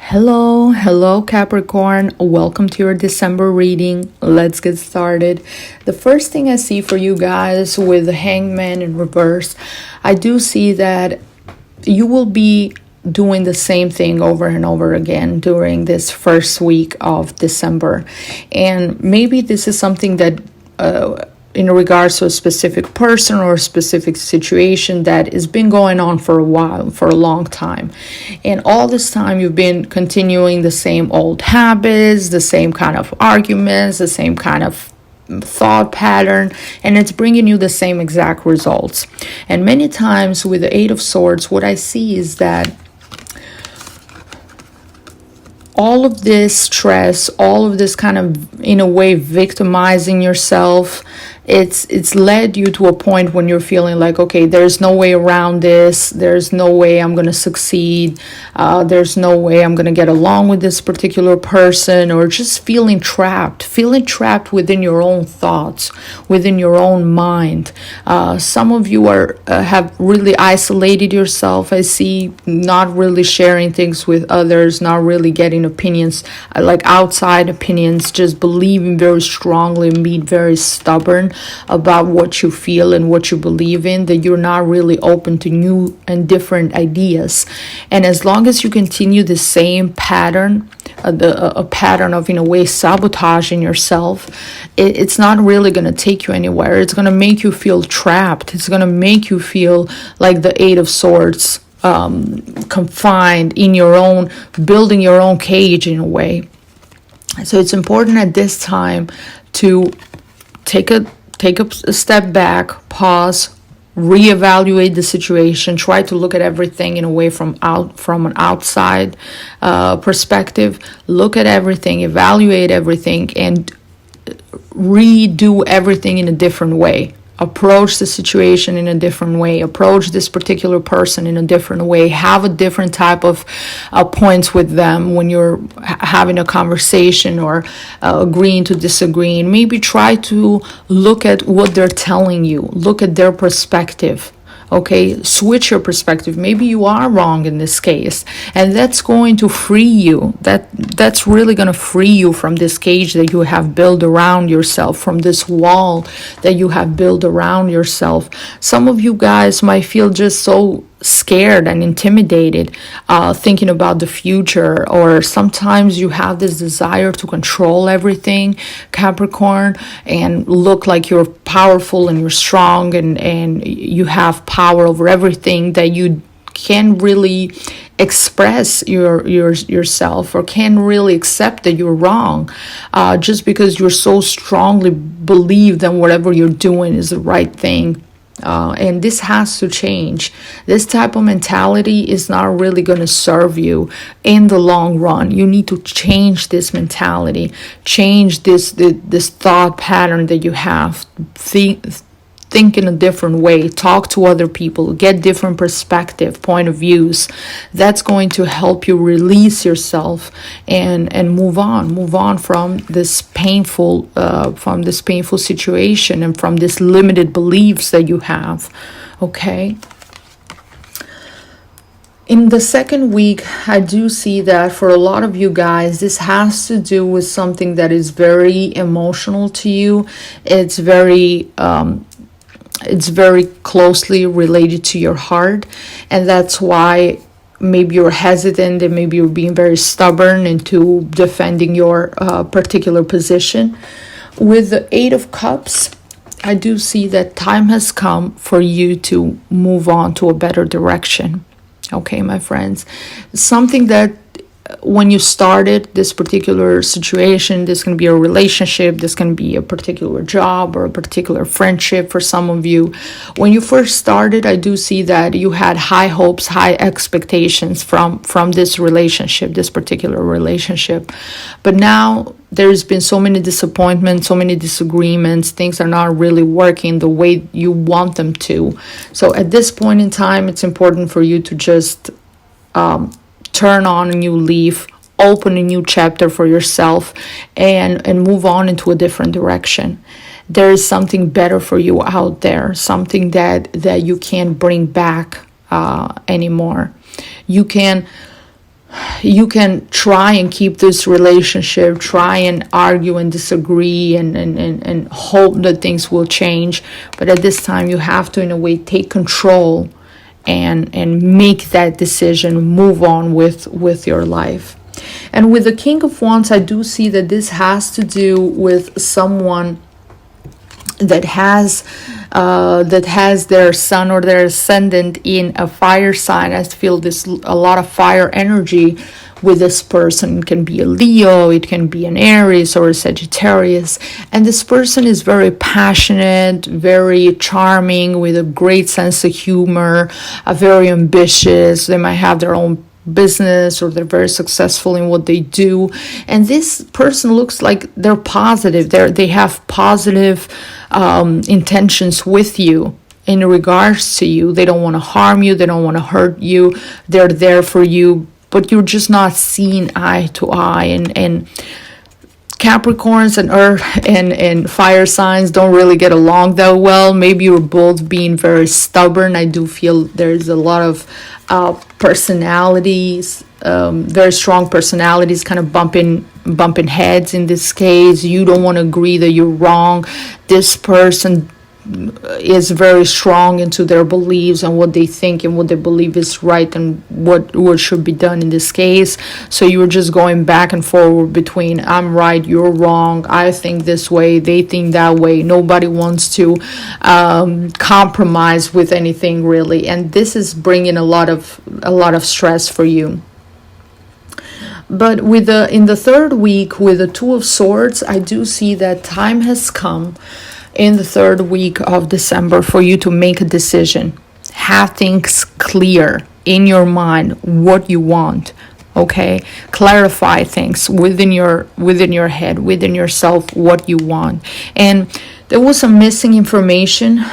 Hello, Capricorn. Welcome to your December reading. Let's get started. The first thing I see for you guys with the Hangman in reverse, I do see that you will be doing the same thing over and over again during this first week of December. And maybe this is something that in regards to a specific person or a specific situation that has been going on for a while, for a long time. And all this time you've been continuing the same old habits, the same kind of arguments, the same kind of thought pattern, and it's bringing you the same exact results. And many times with the Eight of Swords, what I see is that all of this stress, all of this kind of, in a way, victimizing yourself, it's led you to a point when you're feeling like, okay, there's no way around this. There's no way I'm going to succeed. There's no way I'm going to get along with this particular person, or just feeling trapped within your own thoughts, within your own mind. Some of you have really isolated yourself. I see not really sharing things with others, not really getting opinions, like outside opinions, just believing very strongly and being very stubborn about what you feel and what you believe in, that you're not really open to new and different ideas. And as long as you continue the same pattern, a pattern of, in a way, sabotaging yourself, it's not really going to take you anywhere. It's going to make you feel trapped. It's going to make you feel like the Eight of Swords, confined in your own, building your own cage in a way. So it's important at this time to take a step back, pause, reevaluate the situation, try to look at everything in a way from an outside perspective. Look at everything, evaluate everything, and redo everything in a different way. Approach the situation in a different way. Approach this particular person in a different way. Have a different type of points with them when you're having a conversation or agreeing to disagree. And maybe try to look at what they're telling you. Look at their perspective. Okay, switch your perspective. Maybe you are wrong in this case, and that's going to free you. That's really going to free you from this cage that you have built around yourself, from this wall that you have built around yourself. Some of you guys might feel just so scared and intimidated, thinking about the future, or sometimes you have this desire to control everything, Capricorn, and look like you're powerful and you're strong and you have power over everything, that you can't really express yourself, or can't really accept that you're wrong, just because you're so strongly believe that whatever you're doing is the right thing. And this has to change. This type of mentality is not really going to serve you in the long run. You need to change this mentality, change this thought pattern that you have. Think in a different way, talk to other people, get different perspective, point of views. That's going to help you release yourself and move on from this painful situation and from this limited beliefs that you have. Okay. In the second week, I do see that for a lot of you guys, this has to do with something that is very emotional to you. It's very closely related to your heart, and that's why maybe you're hesitant and maybe you're being very stubborn into defending your particular position. With the Eight of Cups, I do see that time has come for you to move on to a better direction. Okay, my friends, something that when you started this particular situation, this can be a relationship, this can be a particular job or a particular friendship for some of you. When you first started, I do see that you had high hopes, high expectations from this relationship, this particular relationship. But now there's been so many disappointments, so many disagreements. Things are not really working the way you want them to. So at this point in time, it's important for you to just turn on a new leaf, open a new chapter for yourself, and move on into a different direction. There is something better for you out there, something that you can't bring back anymore. You can you can try and keep this relationship, try and argue and disagree and hope that things will change. But at this time, you have to, in a way, take control and make that decision, move on with your life. And with the King of Wands, I do see that this has to do with someone that has their sun or their ascendant in a fire sign. I feel this a lot of fire energy with this person. It can be a Leo, it can be an Aries or a Sagittarius, and this person is very passionate, very charming, with a great sense of humor, very ambitious. They might have their own business or they're very successful in what they do, and this person looks like they're positive. They have positive intentions with you in regards to you. They don't want to harm you, they don't want to hurt you, they're there for you, but you're just not seeing eye to eye. And Capricorns and earth and fire signs don't really get along that well. Maybe you're both being very stubborn. I do feel there's a lot of personalities, very strong personalities kind of bumping heads in this case. You don't want to agree that you're wrong. This person is very strong into their beliefs and what they think and what they believe is right and what should be done in this case. So you're just going back and forward between I'm right, you're wrong, I think this way, they think that way. Nobody wants to compromise with anything really, and this is bringing a lot of stress for you. But in the third week with the Two of Swords, I do see that time has come in the third week of December for you to make a decision. Have things clear in your mind what you want. Okay, clarify things within your head, within yourself, what you want. And there was some missing information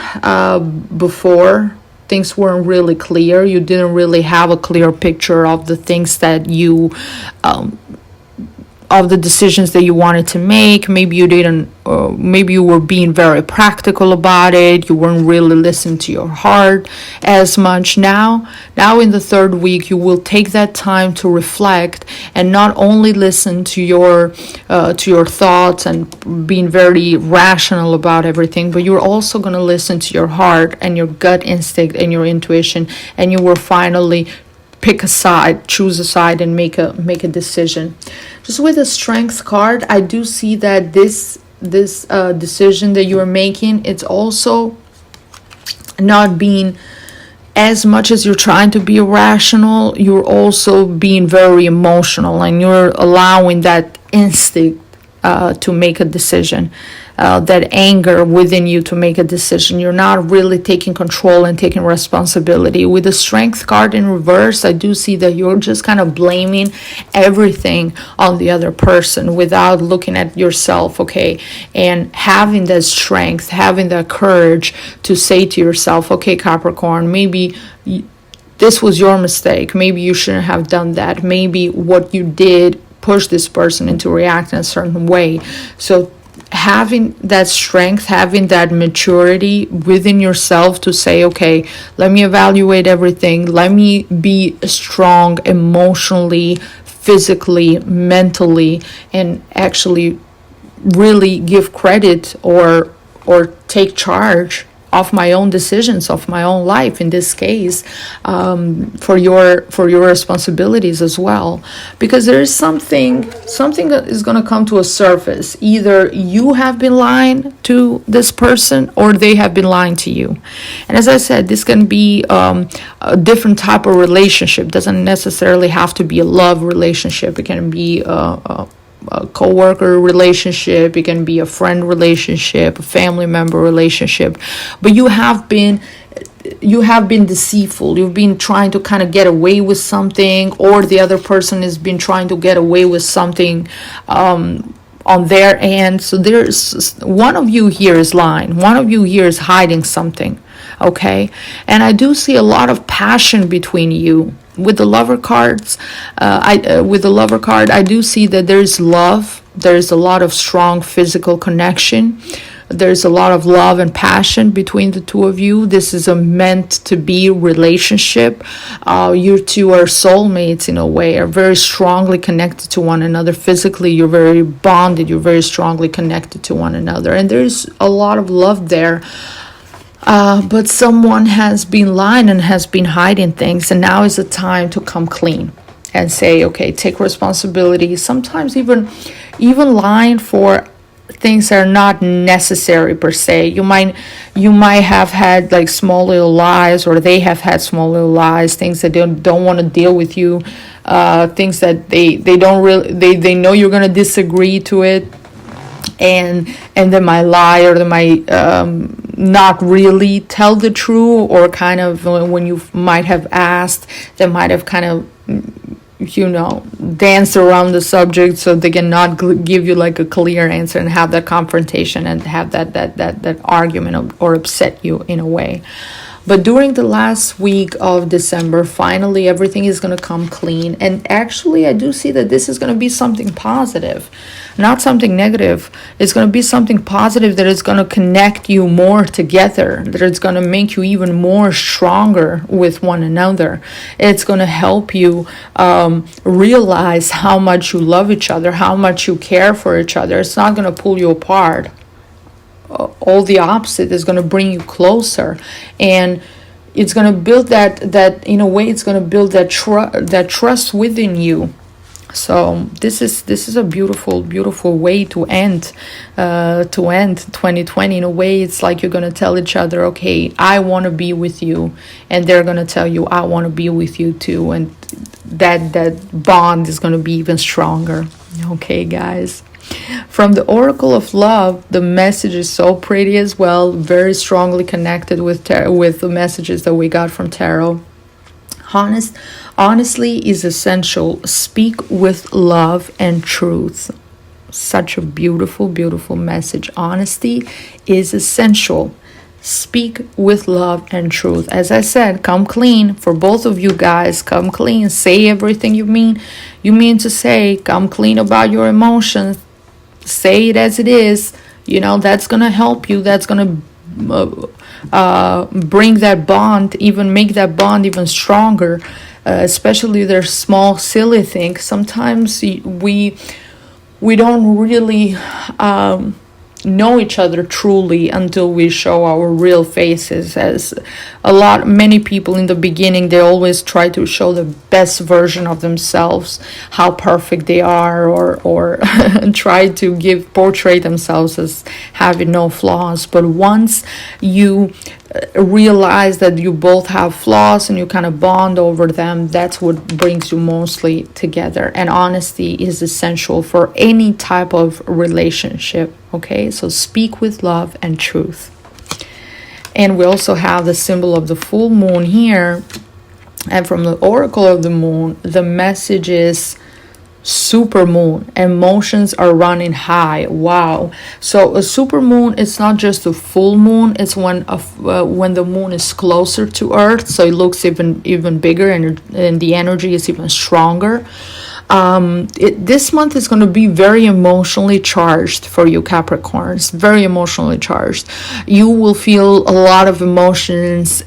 before. Things weren't really clear. You didn't really have a clear picture of the things that you of the decisions that you wanted to make. Maybe you didn't, maybe you were being very practical about it. You weren't really listening to your heart as much. Now in the third week, you will take that time to reflect and not only listen to your thoughts and being very rational about everything, but you're also going to listen to your heart and your gut instinct and your intuition, and you will finally pick a side, choose a side, and make a decision. Just with the Strength card, I do see that this decision that you are making, it's also not being, as much as you're trying to be rational, you're also being very emotional, and you're allowing that instinct to make a decision, that anger within you to make a decision. You're not really taking control and taking responsibility. With the Strength card in reverse, I do see that you're just kind of blaming everything on the other person without looking at yourself, okay? And having that strength, having that courage to say to yourself, okay, Capricorn, maybe this was your mistake. Maybe you shouldn't have done that. Maybe what you did push this person into reacting a certain way. So having that strength, having that maturity within yourself to say, okay, let me evaluate everything. Let me be strong emotionally, physically, mentally, and actually really give credit or take charge of my own decisions, of my own life in this case, for your responsibilities as well. Because there is something that is going to come to a surface. Either you have been lying to this person or they have been lying to you. And as I said, this can be a different type of relationship. Doesn't necessarily have to be a love relationship. It can be a co-worker relationship, it can be a friend relationship, a family member relationship, but you have been deceitful. You've been trying to kind of get away with something, or the other person has been trying to get away with something on their end. So there's one of you here is lying, one of you here is hiding something, okay? And I do see a lot of passion between you. With the Lover cards, I do see that there's love. There's a lot of strong physical connection. there's a lot of love and passion between the two of you. This is a meant to be relationship. You two are soulmates in a way, are very strongly connected to one another. Physically, you're very bonded, you're very strongly connected to one another, and there's a lot of love there. But someone has been lying and has been hiding things, and now is the time to come clean and say, okay, take responsibility. Sometimes even lying for things that are not necessary per se. You might have had like small little lies, or they have had small little lies, things that they don't want to deal with you, things that they don't really, they know you're going to disagree to it, and they might lie, or they might not really tell the truth, or kind of when you might have asked, they might have kind of dance around the subject so they cannot give you like a clear answer and have that confrontation and have that argument or upset you in a way. But during the last week of December, finally everything is going to come clean. And actually, I do see that this is going to be something positive, not something negative. It's going to be something positive that is going to connect you more together, that it's going to make you even more stronger with one another. It's going to help you realize how much you love each other, how much you care for each other. It's not going to pull you apart. All the opposite, is going to bring you closer, and it's going to build that in a way, it's going to build that trust within you. So this is a beautiful way to end 2020. In a way, it's like you're going to tell each other, okay, I want to be with you, and they're going to tell you, I want to be with you too, and that bond is going to be even stronger. Okay, guys. From the Oracle of Love, the message is so pretty as well, very strongly connected with the messages that we got from Tarot. Honestly is essential. Speak with love and truth. Such a beautiful message. Honesty is essential. Speak with love and truth. As I said, come clean for both of you guys. Come clean. Say everything you mean to say. Come clean about your emotions. Say it as it is. That's going to help you. That's going to bring that bond, even make that bond even stronger, especially their small, silly things. Sometimes we don't really know each other truly until we show our real faces. As many people in the beginning, they always try to show the best version of themselves, how perfect they are, or try to portray themselves as having no flaws. But once you realize that you both have flaws and you kind of bond over them, that's what brings you mostly together. And honesty is essential for any type of relationship. Okay, so speak with love and truth. And we also have the symbol of the full moon here, and from the Oracle of the Moon, the message is Supermoon. Emotions are running high. Wow. So a supermoon, it's not just a full moon, it's when the moon is closer to Earth, so it looks even bigger, and the energy is even stronger. This month is going to be very emotionally charged for you Capricorns, very emotionally charged. You will feel a lot of emotions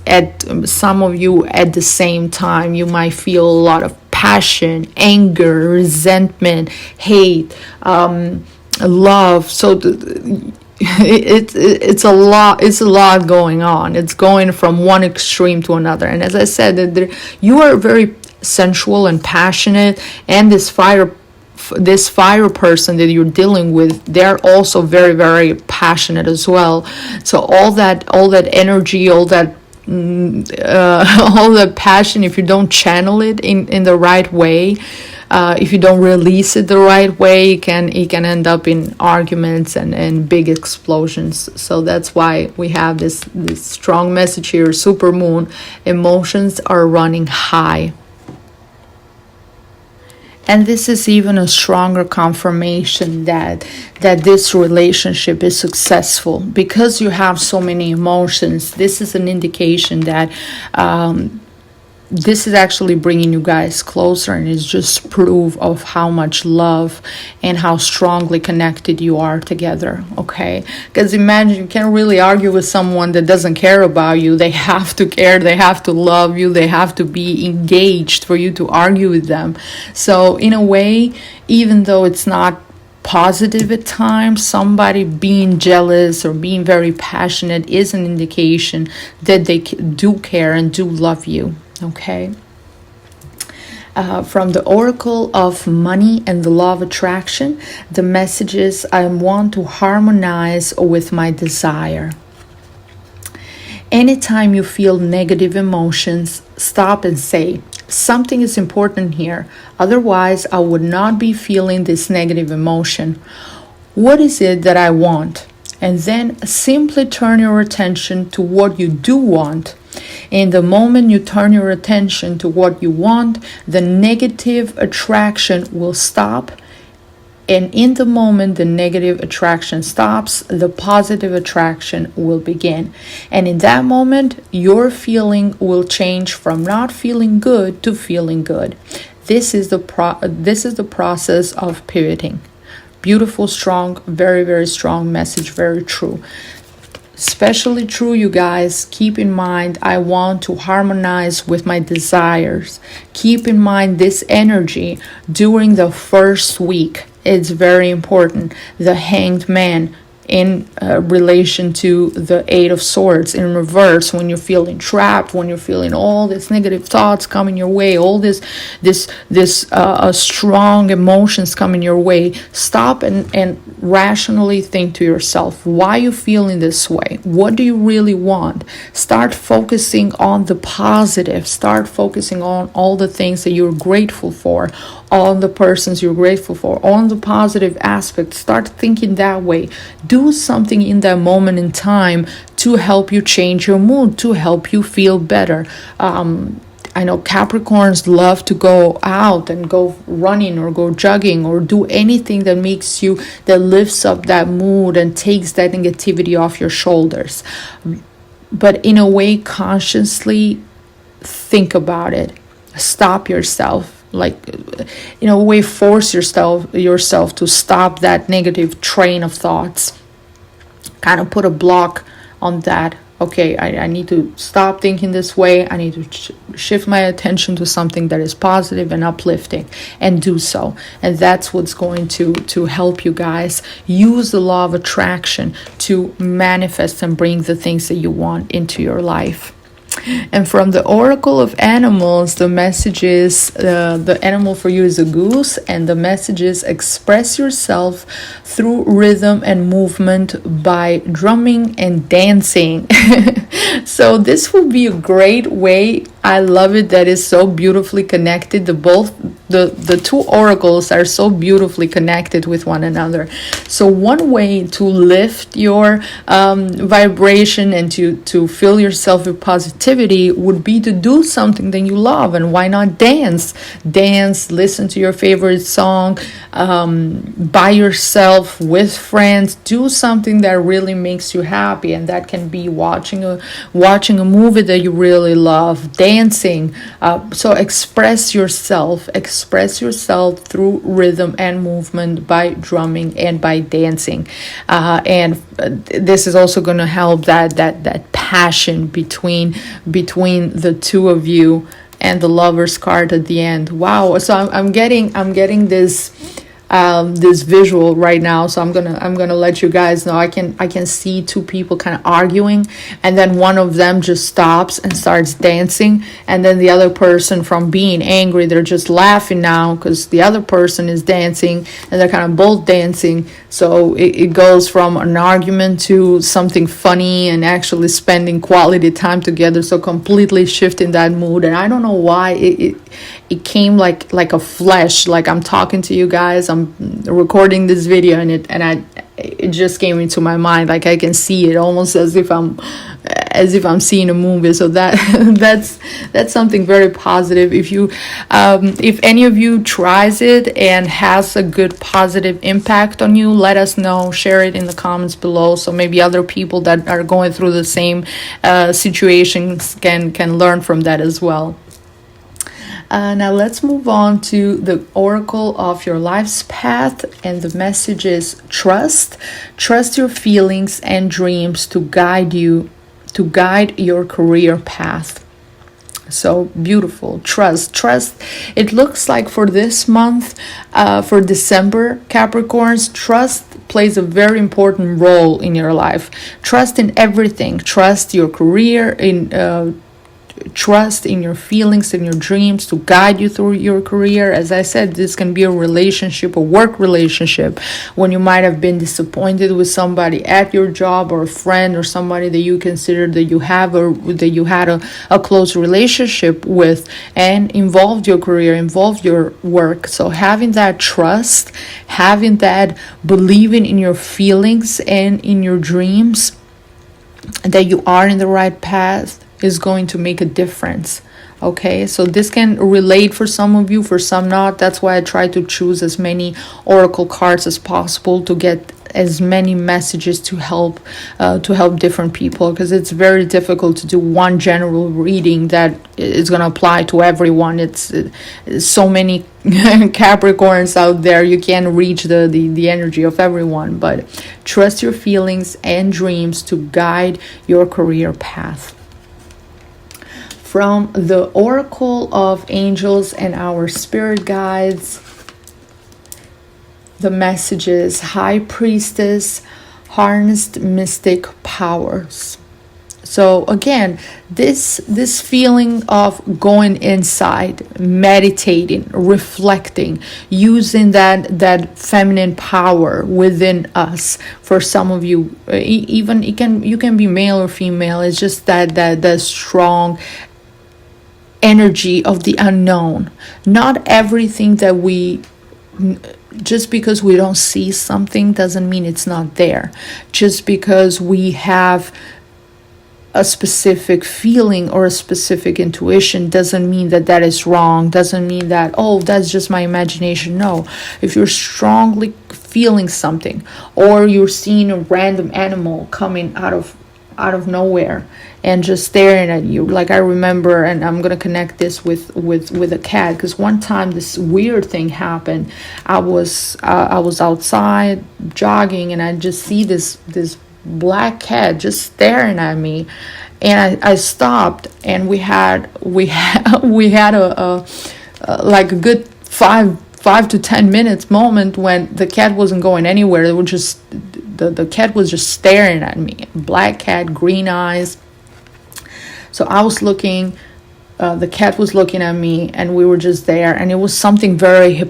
some of you at the same time. You might feel a lot of passion, anger, resentment, hate, love. So it's a lot going on. It's going from one extreme to another. And as I said, you are very sensual and passionate, and this fire person that you're dealing with, they're also very, very passionate as well. So all that energy, all that passion, if you don't channel it in the right way, if you don't release it the right way, it can end up in arguments and big explosions. So that's why we have this strong message here. Supermoon, emotions are running high. And this is even a stronger confirmation that this relationship is successful, because you have so many emotions. This is an indication that this is actually bringing you guys closer, and it's just proof of how much love and how strongly connected you are together. Okay, because imagine, you can't really argue with someone that doesn't care about you. They have to care, they have to love you, they have to be engaged for you to argue with them. So in a way, even though it's not positive at times, somebody being jealous or being very passionate is an indication that they do care and do love you. Okay. From the Oracle of Money and the Law of Attraction, the message is, I want to harmonize with my desire. Anytime you feel negative emotions, stop and say, something is important here. Otherwise, I would not be feeling this negative emotion. What is it that I want? And then simply turn your attention to what you do want. In the moment you turn your attention to what you want, the negative attraction will stop. And in the moment the negative attraction stops, the positive attraction will begin. And in that moment, your feeling will change from not feeling good to feeling good. This is the process of pivoting. Beautiful, strong, very, very strong message, very true. Especially true, you guys. Keep in mind, I want to harmonize with my desires. Keep in mind this energy during the first week. It's very important. The Hanged Man in relation to the Eight of Swords in reverse, when you're feeling trapped, when you're feeling all these negative thoughts coming your way, all this strong emotions coming your way, stop and rationally think to yourself, why are you feeling this way? What do you really want? Start focusing on the positive. Start focusing on all the things that you're grateful for, all the persons you're grateful for, on the positive aspects. Start thinking that way. Do something in that moment in time to help you change your mood, to help you feel better. I know Capricorns love to go out and go running or go jogging or do anything that that lifts up that mood and takes that negativity off your shoulders. But in a way, consciously think about it. Stop yourself. Like, in a way, force yourself to stop that negative train of thoughts. Kind of put a block on that. Okay, I need to stop thinking this way. I need to shift my attention to something that is positive and uplifting, and do so. And that's what's going to help you guys use the law of attraction to manifest and bring the things that you want into your life. And from the Oracle of Animals, the message is, the animal for you is a goose, and the message is, express yourself through rhythm and movement by drumming and dancing. So this will be a great way. I love it that is so beautifully connected. The two oracles are so beautifully connected with one another. So one way to lift your vibration and to fill yourself with positivity would be to do something that you love. And why not dance? Dance, listen to your favorite song, by yourself, with friends. Do something that really makes you happy, and that can be watching a movie that you really love, dancing. So express yourself through rhythm and movement by drumming and by dancing. And this is also going to help that passion between the two of you, and the Lover's card at the end. Wow. So I'm getting this visual right now, so I'm gonna let you guys know. I can see two people kind of arguing, and then one of them just stops and starts dancing, and then the other person, from being angry, they're just laughing now because the other person is dancing, and they're kind of both dancing. So it goes from an argument to something funny and actually spending quality time together. So completely shifting that mood. And I don't know why it came like a flash, like I'm talking to you guys, I'm recording this video, and it just came into my mind, like I can see it almost as if I'm seeing a movie. So that's something very positive. If any of you tries it and has a good positive impact on you, let us know. Share it in the comments below, so maybe other people that are going through the same situations can learn from that as well. Now let's move on to the oracle of your life's path, and the message is trust. Trust your feelings and dreams to guide your career path. So beautiful. Trust. It looks like for this month, for December, Capricorns, trust plays a very important role in your life. Trust in everything. Trust your career, in trust in your feelings and your dreams to guide you through your career. As I said, this can be a relationship, a work relationship, when you might have been disappointed with somebody at your job, or a friend, or somebody that you consider that you have, or that you had a close relationship with, and involved your career, involved your work. So having that trust, having that believing in your feelings and in your dreams, that you are in the right path, is going to make a difference. Okay, so this can relate for some of you, for some not. That's why I try to choose as many oracle cards as possible to get as many messages to help different people, because it's very difficult to do one general reading that is going to apply to everyone. It's so many Capricorns out there, you can't reach the energy of everyone. But trust your feelings and dreams to guide your career path. From the Oracle of Angels and our spirit guides, the message is High Priestess, harnessed mystic powers. So again, this feeling of going inside, meditating, reflecting, using that feminine power within us. For some of you, even you can be male or female. It's just that strong energy of the unknown. Not everything that just because we don't see something doesn't mean it's not there. Just because we have a specific feeling or a specific intuition doesn't mean that is wrong, doesn't mean that, oh, that's just my imagination. No, if you're strongly feeling something, or you're seeing a random animal coming out of nowhere and just staring at you, like I remember, and I'm gonna connect this with a cat, because one time this weird thing happened. I was outside jogging, and I just see this black cat just staring at me, and I stopped, and we had a like a good 5 to 10 minutes moment when the cat wasn't going anywhere. It was just the cat was just staring at me. Black cat, green eyes. So I was looking, the cat was looking at me, and we were just there, and it was something very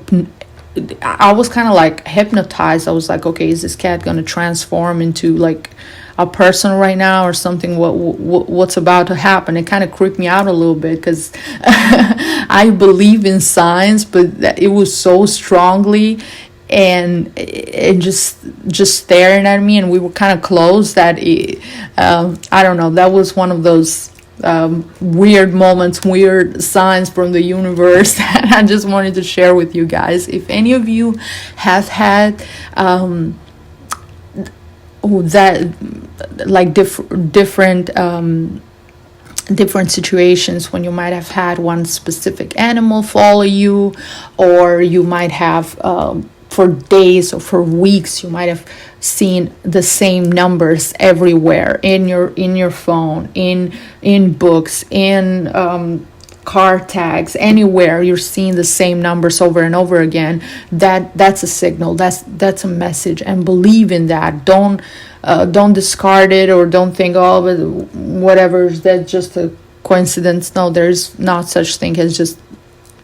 I was kind of like hypnotized. I was like, okay, is this cat going to transform into like a person right now or something? What's about to happen? It kind of creeped me out a little bit, because I believe in signs, but it was so strongly, and it just staring at me, and we were kind of close that I don't know, that was one of those weird moments, weird signs from the universe that I just wanted to share with you guys. If any of you have had that, like different situations when you might have had one specific animal follow you, or you might have for days or for weeks, you might have seen the same numbers everywhere in your phone, in books, in car tags, anywhere you're seeing the same numbers over and over again. That's a signal. That's a message, and believe in that. Don't discard it, or don't think, oh, but whatever, that's just a coincidence. No, there's not such thing as just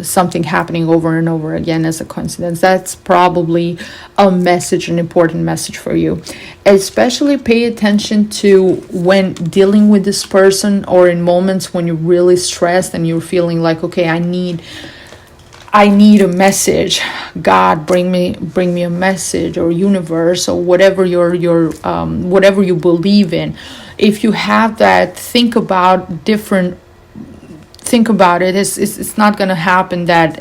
something happening over and over again as a coincidence. That's probably a message, an important message for you. Especially pay attention to when dealing with this person, or in moments when you're really stressed and you're feeling like, okay, I need a message. God, bring me a message, or universe, or whatever whatever you believe in. If you have that, think about it. It's not going to happen that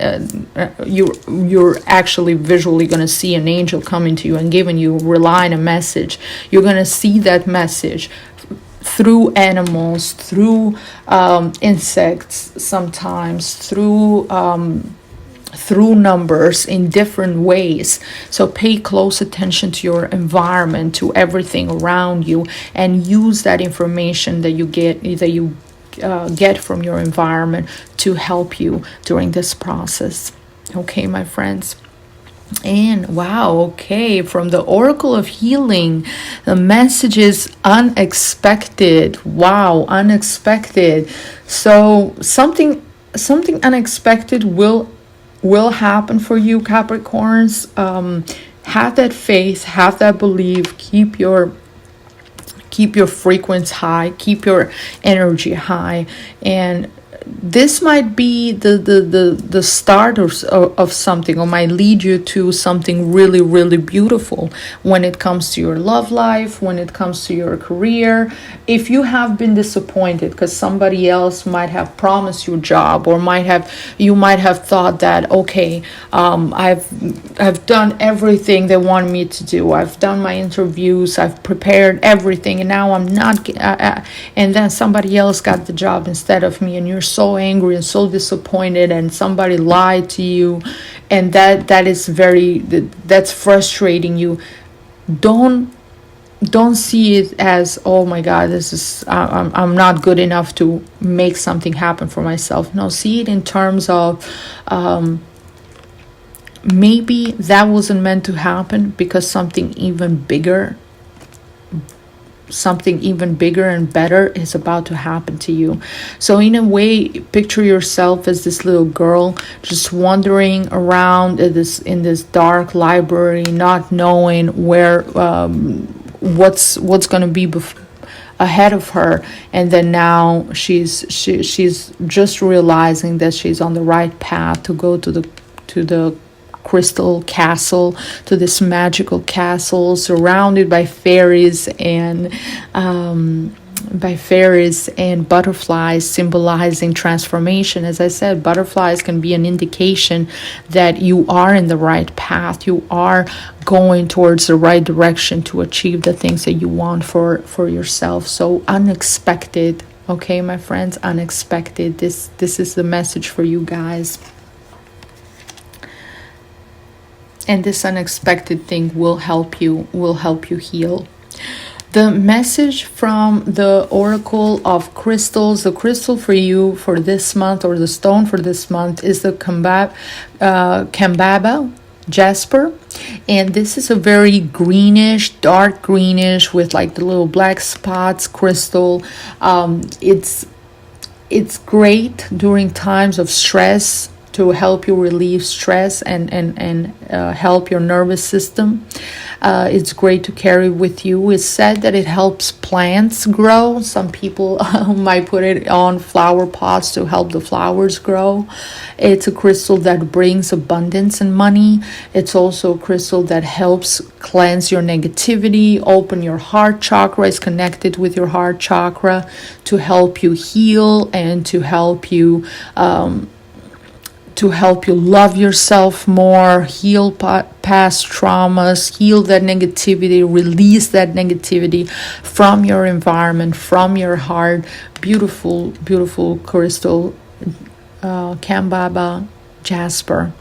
you're actually visually going to see an angel coming to you and giving you, relying a message. You're going to see that message through animals, through insects, sometimes through numbers in different ways. So pay close attention to your environment, to everything around you, and use that information that you get from your environment to help you during this process. Okay, my friends. And wow, okay, from the Oracle of Healing, the message is unexpected. Wow, unexpected. So something unexpected will happen for you, Capricorns. Have that faith, have that belief, keep your frequency high, keep your energy high, and this might be the start of something, or might lead you to something really, really beautiful when it comes to your love life, when it comes to your career. If you have been disappointed because somebody else might have promised you a job, or you might have thought that, okay, I've done everything they want me to do, I've done my interviews, I've prepared everything, and now I'm not and then somebody else got the job instead of me, and you're so angry and so disappointed, and somebody lied to you, and that's frustrating you. Don't see it as, oh my God, this is I'm not good enough to make something happen for myself. No, see it in terms of maybe that wasn't meant to happen, because something even bigger and better is about to happen to you. So in a way, picture yourself as this little girl just wandering around in this dark library, not knowing where what's going to be ahead of her, and then now she's just realizing that she's on the right path to go to the crystal castle, to this magical castle surrounded by fairies and butterflies, symbolizing transformation. As I said, butterflies can be an indication that you are in the right path, you are going towards the right direction to achieve the things that you want for yourself. So unexpected, okay, my friends, unexpected. This is the message for you guys. And this unexpected thing will help you heal. The message from the Oracle of Crystals, the crystal for you for this month, or the stone for this month, is the Kambaba jasper. And this is a very greenish, dark greenish, with like the little black spots crystal. It's great during times of stress, to help you relieve stress and help your nervous system. It's great to carry with you. It's said that it helps plants grow. Some people might put it on flower pots to help the flowers grow. It's a crystal that brings abundance and money. It's also a crystal that helps cleanse your negativity, open your heart chakra. It's connected with your heart chakra to help you heal and to help you love yourself more, heal past traumas, heal that negativity, release that negativity from your environment, from your heart. Beautiful, beautiful crystal, Kambaba jasper.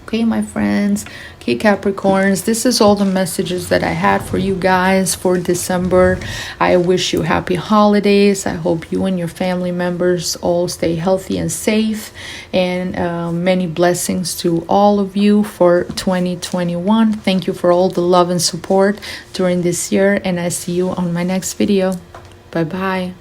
Okay, my friends, okay, Capricorns, this is all the messages that I had for you guys for December. I wish you happy holidays. I hope you and your family members all stay healthy and safe, and many blessings to all of you for 2021. Thank you for all the love and support during this year, and I see you on my next video. Bye bye.